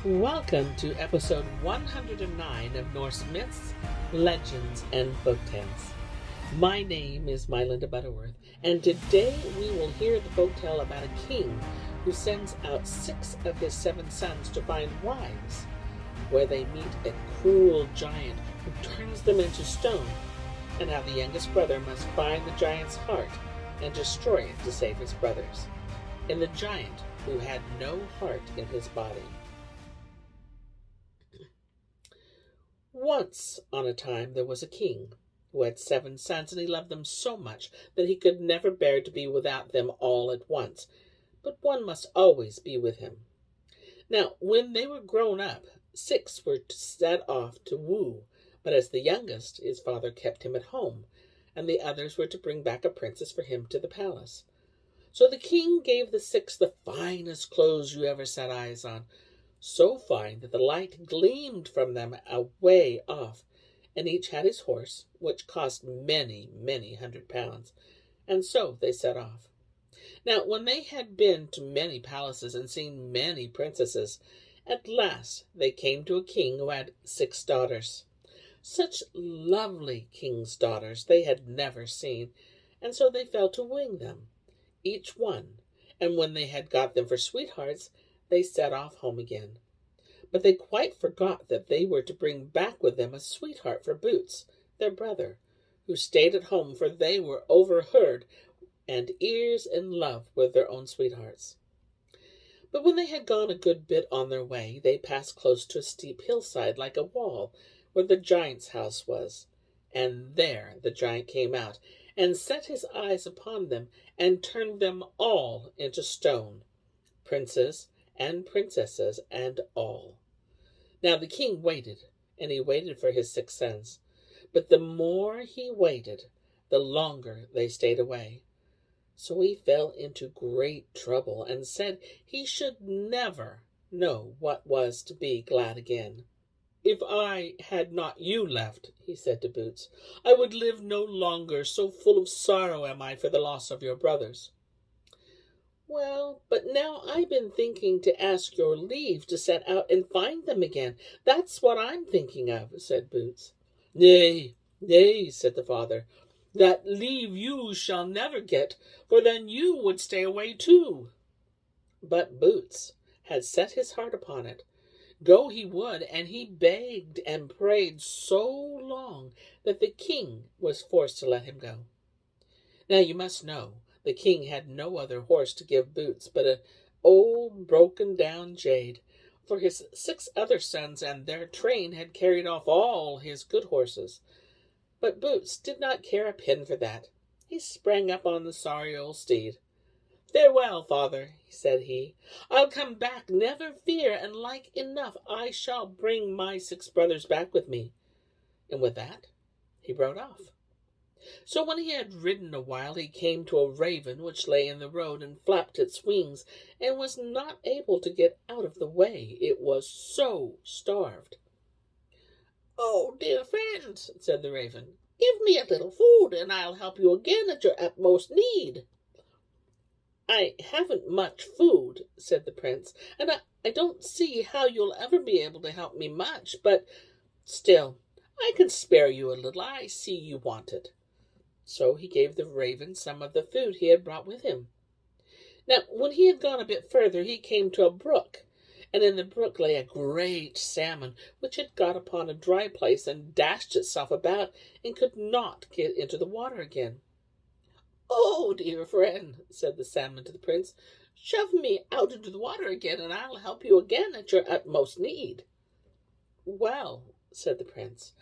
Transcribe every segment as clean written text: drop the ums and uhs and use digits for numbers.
Welcome to episode 109 of Norse Myths, Legends, and Folktales. My name is MyLinda Butterworth, and today we will hear the folktale about a king who sends out 6 of his 7 sons to find wives, where they meet a cruel giant who turns them into stone, and how the youngest brother must find the giant's heart and destroy it to save his brothers, and the giant who had no heart in his body. Once on a time there was a king who had 7 sons, and he loved them so much that he could never bear to be without them all at once, but one must always be with him. Now, when they were grown up, 6 were set off to woo, but as the youngest, his father kept him at home, and the others were to bring back a princess for him to the palace. So the king gave the 6 the finest clothes you ever set eyes on, so fine that the light gleamed from them away off, and each had his horse, which cost many, many £100, and so they set off. Now, when they had been to many palaces and seen many princesses, at last they came to a king who had 6 daughters. Such lovely king's daughters they had never seen, and so they fell to wooing them, each one, and when they had got them for sweethearts, they set off home again. But they quite forgot that they were to bring back with them a sweetheart for Boots, their brother, who stayed at home, for they were overheard and ears in love with their own sweethearts. But when they had gone a good bit on their way, they passed close to a steep hillside like a wall, where the giant's house was. And there the giant came out, and set his eyes upon them, and turned them all into stone, princes and princesses and all. Now the king waited, and he waited for his 6 sons, but the more he waited, the longer they stayed away. So he fell into great trouble, and said he should never know what was to be glad again. "If I had not you left," he said to Boots, "I would live no longer, so full of sorrow am I for the loss of your brothers." "Well, but now I've been thinking to ask your leave to set out and find them again. That's what I'm thinking of," said Boots. "Nay, nay," said the father, "that leave you shall never get, for then you would stay away too." But Boots had set his heart upon it. Go he would, and he begged and prayed so long that the king was forced to let him go. Now you must know, the king had no other horse to give Boots but an old broken-down jade, for his 6 other sons and their train had carried off all his good horses. But Boots did not care a pin for that. He sprang up on the sorry old steed. "Farewell, father," said he. "I'll come back, never fear, and like enough I shall bring my 6 brothers back with me." And with that he rode off. So when he had ridden a while, he came to a raven which lay in the road and flapped its wings, and was not able to get out of the way, it was so starved. "Oh, dear friends," said the raven, "give me a little food, and I'll help you again at your utmost need." "I haven't much food," said the prince, "and I don't see how you'll ever be able to help me much, but still, I can spare you a little. I see you want it." So he gave the raven some of the food he had brought with him. Now, when he had gone a bit further, he came to a brook, and in the brook lay a great salmon, which had got upon a dry place and dashed itself about, and could not get into the water again. "Oh, dear friend," said the salmon to the prince, "shove me out into the water again, and I'll help you again at your utmost need." "Well," said the prince,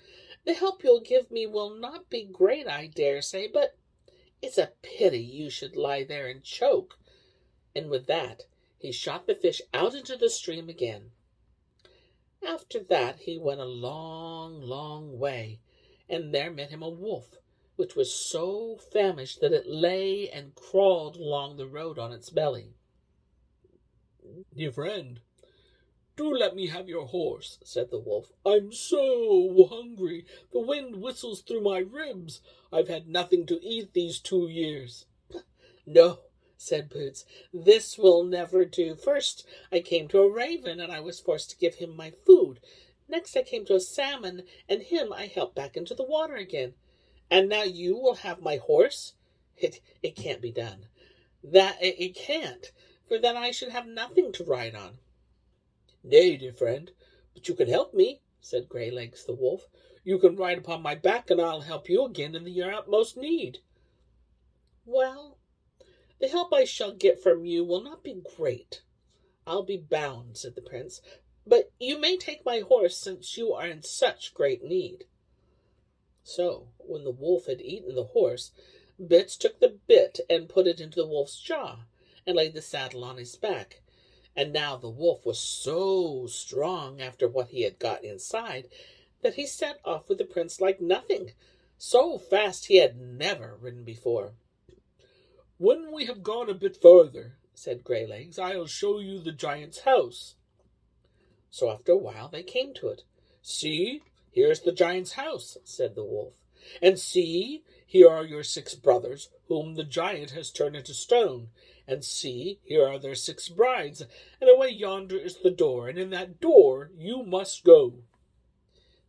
"the help you'll give me will not be great, I dare say, but it's a pity you should lie there and choke." And with that he shot the fish out into the stream again. After that he went a long, long way, and there met him a wolf, which was so famished that it lay and crawled along the road on its belly. "Dear friend, do let me have your horse," said the wolf. "I'm so hungry. The wind whistles through my ribs. I've had nothing to eat these 2 years." "No, said Boots. "This will never do. First I came to a raven, and I was forced to give him my food. Next I came to a salmon, and him I helped back into the water again. And now you will have my horse? It can't be done. It can't, for then I should have nothing to ride on." "Nay, dear friend, but you can help me," said Greylegs the wolf. "You can ride upon my back, and I'll help you again in your utmost need." "Well, the help I shall get from you will not be great, I'll be bound," said the prince. "But you may take my horse, since you are in such great need." So, when the wolf had eaten the horse, Bits took the bit and put it into the wolf's jaw, and laid the saddle on his back. And now the wolf was so strong after what he had got inside, that he set off with the prince like nothing. So fast he had never ridden before. "When we have gone a bit further," said Greylegs, "I'll show you the giant's house." So after a while they came to it. "See, here's the giant's house," said the wolf. "And see, here are your 6 brothers, whom the giant has turned into stone. And see, here are their 6 brides, and away yonder is the door, and in that door you must go."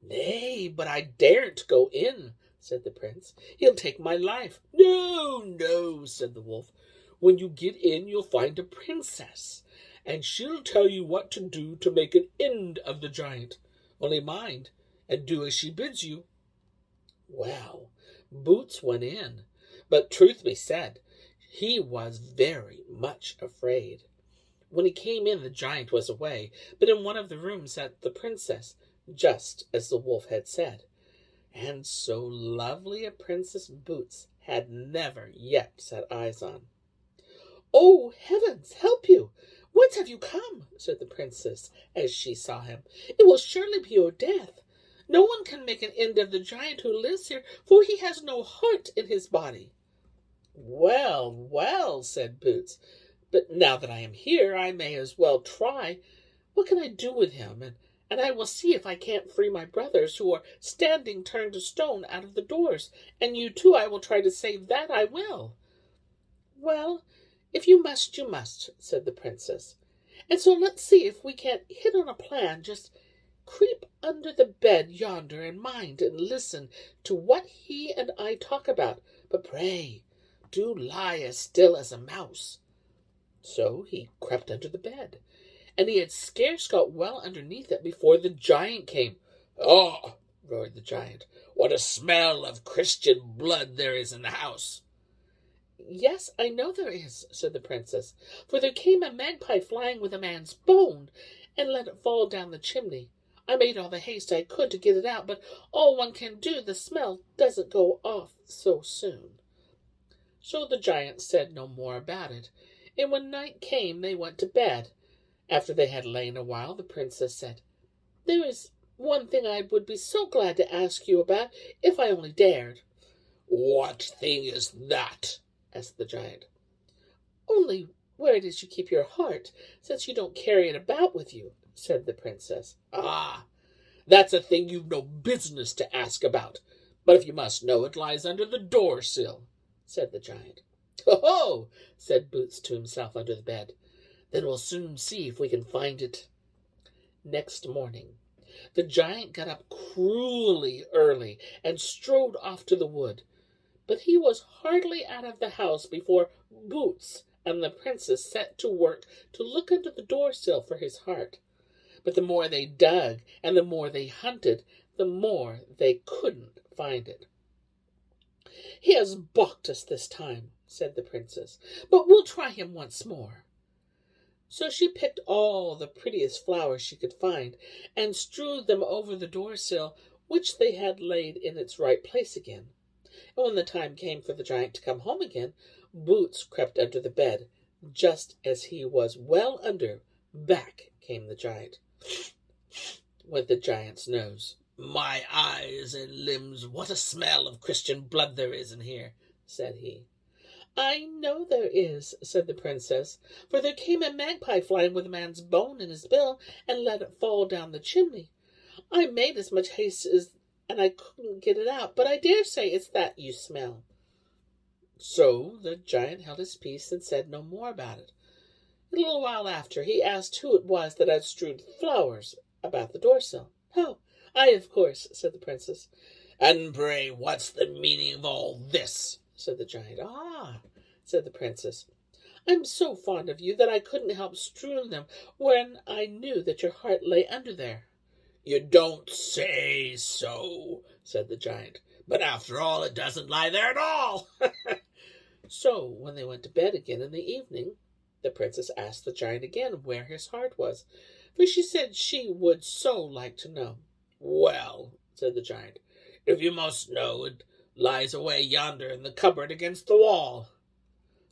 "Nay, but I daren't go in," said the prince. "He'll take my life." "No, no," said the wolf. "When you get in, you'll find a princess, and she'll tell you what to do to make an end of the giant. Only mind, and do as she bids you." Well, Boots went in, but truth be said, he was very much afraid. When he came in, the giant was away, but in one of the rooms sat the princess, just as the wolf had said. And so lovely a princess Boots had never yet set eyes on. "Oh, heavens, help you! Whence have you come?" said the princess as she saw him. "It will surely be your death. No one can make an end of the giant who lives here, for he has no heart in his body." "Well, well," said Boots, "but now that I am here, I may as well try. What can I do with him? And I will see if I can't free my brothers, who are standing turned to stone out of the doors. And you too I will try to save, that I will." "Well, if you must, you must," said the princess. "And so let's see if we can't hit on a plan. Just creep under the bed yonder, and mind and listen to what he and I talk about. But pray, do lie as still as a mouse." So he crept under the bed, and he had scarce got well underneath it before the giant came. "Oh," roared the giant, "what a smell of Christian blood there is in the house!" "Yes, I know there is," said the princess, "for there came a magpie flying with a man's bone, and let it fall down the chimney. I made all the haste I could to get it out, but all one can do, the smell doesn't go off so soon." So the giant said no more about it, and when night came they went to bed. After they had lain a while, the princess said, "There is one thing I would be so glad to ask you about, if I only dared." "What thing is that?" asked the giant. "Only where it is you keep your heart, since you don't carry it about with you," said the princess. "Ah, that's a thing you've no business to ask about. But if you must know, it lies under the door-sill," said the giant. "Ho, ho!" said Boots to himself under the bed. "Then we'll soon see if we can find it." Next morning, the giant got up cruelly early and strode off to the wood. But he was hardly out of the house before Boots and the princess set to work to look under the door-sill for his heart. But the more they dug and the more they hunted, the more they couldn't find it. "He has balked us this time," said the princess, "but we'll try him once more." So she picked all the prettiest flowers she could find, and strewed them over the door-sill, which they had laid in its right place again. And when the time came for the giant to come home again, Boots crept under the bed. Just as he was well under, back came the giant. Went the giant's nose. "My eyes and limbs, what a smell of Christian blood there is in here," said he. "I know there is," said the princess, "for there came a magpie flying with a man's bone in his bill, and let it fall down the chimney. I made as much haste and I couldn't get it out, but I dare say it's that you smell." So the giant held his peace and said no more about it. A little while after, he asked who it was that had strewed flowers about the door-sill. "Oh, I, of course," said the princess. "And pray, what's the meaning of all this?" said the giant. "Ah," said the princess, "I'm so fond of you that I couldn't help strewing them when I knew that your heart lay under there." "You don't say so," said the giant. "But after all, it doesn't lie there at all." So when they went to bed again in the evening, the princess asked the giant again where his heart was, for she said she would so like to know. "Well," said the giant, "if you must know, it lies away yonder in the cupboard against the wall."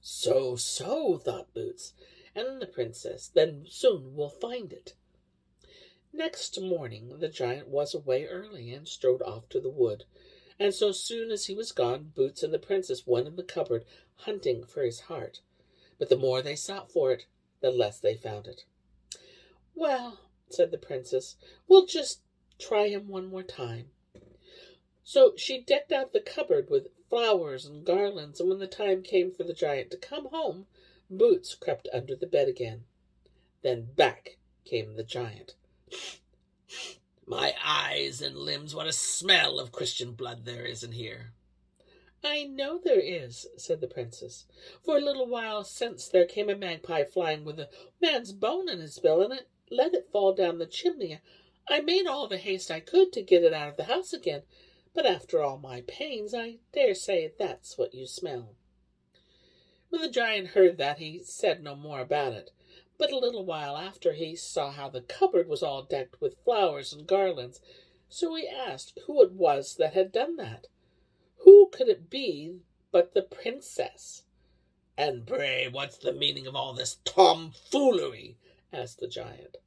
So, thought Boots, and the princess then soon will find it. Next morning the giant was away early and strode off to the wood, and so soon as he was gone, Boots and the princess went in the cupboard hunting for his heart. But the more they sought for it, the less they found it. "Well," said the princess, "we'll just try him one more time." So she decked out the cupboard with flowers and garlands, and when the time came for the giant to come home, Boots crept under the bed again. Then back came the giant. "My eyes and limbs, what a smell of Christian blood there is in here." "I know there is," said the princess. "For a little while since there came a magpie flying with a man's bone in his bill, and it let it fall down the chimney. I made all the haste I could to get it out of the house again, but after all my pains, I dare say that's what you smell." When the giant heard that, he said no more about it, but a little while after he saw how the cupboard was all decked with flowers and garlands, so he asked who it was that had done that. Who could it be but the princess? "And pray, what's the meaning of all this tomfoolery?" asked the giant.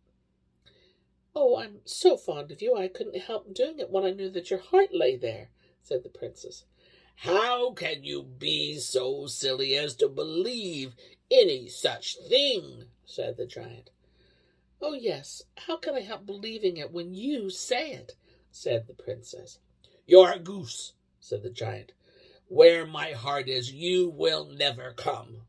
"Oh, I'm so fond of you, I couldn't help doing it when I knew that your heart lay there," said the princess. "How can you be so silly as to believe any such thing?" said the giant. "Oh, yes, how can I help believing it when you say it?" said the princess. "You're a goose," said the giant. "Where my heart is, you will never come."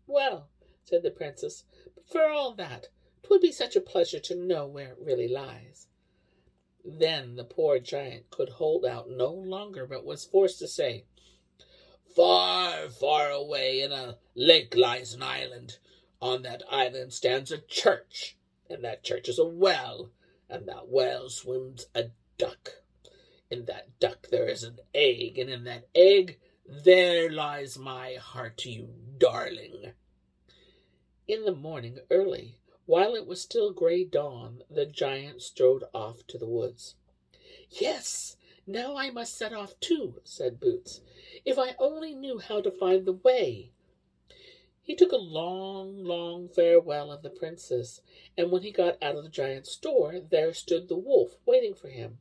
"Well," said the princess, "but for all that, 'twould be such a pleasure to know where it really lies." Then the poor giant could hold out no longer, but was forced to say, "Far, far away in a lake lies an island. On that island stands a church, and that church is a well, and that well swims a duck. In that duck there is an egg, and in that egg there lies my heart to you, darling." In the morning early, while it was still grey dawn, the giant strode off to the woods. "Yes, now I must set off too," said Boots. "If I only knew how to find the way." He took a long, long farewell of the princess, and when he got out of the giant's door, there stood the wolf waiting for him.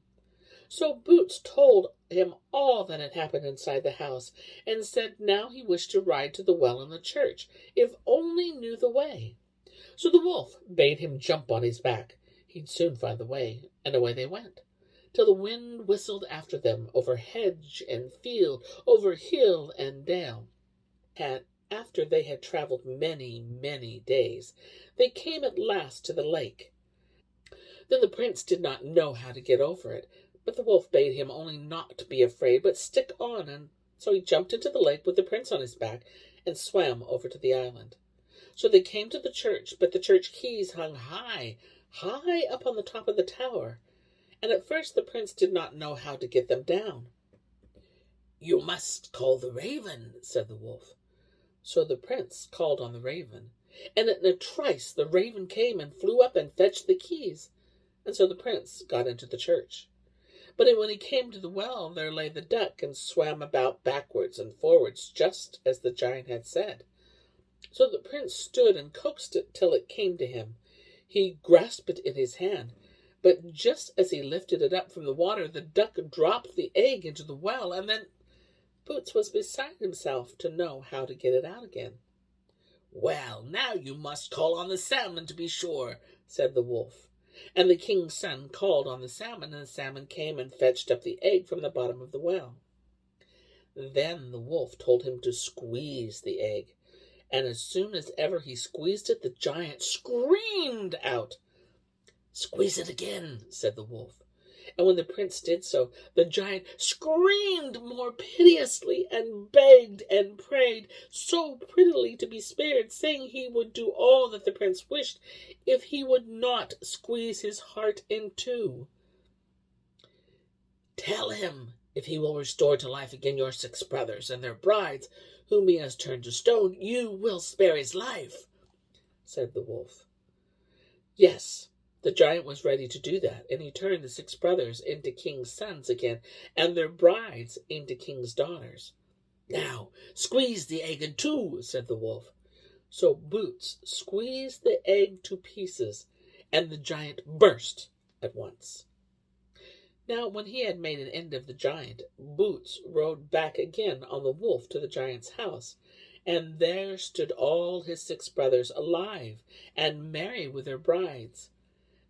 So Boots told him all that had happened inside the house, and said now he wished to ride to the well in the church, if only knew the way. So the wolf bade him jump on his back. He'd soon find the way, and away they went, till the wind whistled after them, over hedge and field, over hill and dale. And after they had travelled many, many days, they came at last to the lake. Then the prince did not know how to get over it, but the wolf bade him only not to be afraid, but stick on, and so he jumped into the lake with the prince on his back, and swam over to the island. So they came to the church, but the church keys hung high, high up on the top of the tower, and at first the prince did not know how to get them down. "You must call the raven," said the wolf. So the prince called on the raven, and in a trice the raven came and flew up and fetched the keys, and so the prince got into the church. But when he came to the well, there lay the duck, and swam about backwards and forwards, just as the giant had said. So the prince stood and coaxed it till it came to him. He grasped it in his hand, but just as he lifted it up from the water, the duck dropped the egg into the well, and then Boots was beside himself to know how to get it out again. "Well, now you must call on the salmon to be sure," said the wolf. And the king's son called on the salmon, and the salmon came and fetched up the egg from the bottom of the well. Then the wolf told him to squeeze the egg, and as soon as ever he squeezed it, the giant screamed out. "Squeeze it again," said the wolf. And when the prince did so, the giant screamed more piteously and begged and prayed so prettily to be spared, saying he would do all that the prince wished if he would not squeeze his heart in two. "Tell him, if he will restore to life again your 6 brothers and their brides, whom he has turned to stone, you will spare his life," said the wolf. Yes, the giant was ready to do that, and he turned the 6 brothers into king's sons again, and their brides into king's daughters. "Now, squeeze the egg in two," said the wolf. So Boots squeezed the egg to pieces, and the giant burst at once. Now, when he had made an end of the giant, Boots rode back again on the wolf to the giant's house, and there stood all his 6 brothers alive and merry with their brides.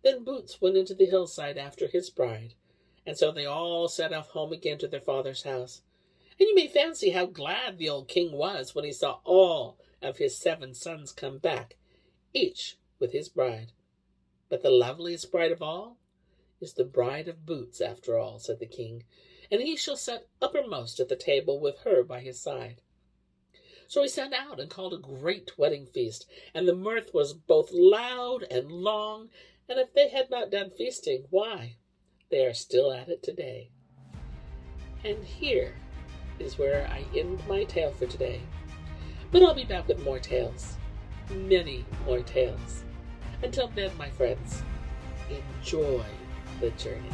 Then Boots went into the hillside after his bride, and so they all set off home again to their father's house. And you may fancy how glad the old king was when he saw all of his 7 sons come back, each with his bride. "But the loveliest bride of all is the bride of Boots, after all," said the king, "and he shall sit uppermost at the table with her by his side." So he sent out and called a great wedding feast, and the mirth was both loud and long, and if they had not done feasting, why, they are still at it today. And here is where I end my tale for today. But I'll be back with more tales, many more tales. Until then, my friends, enjoy the journey.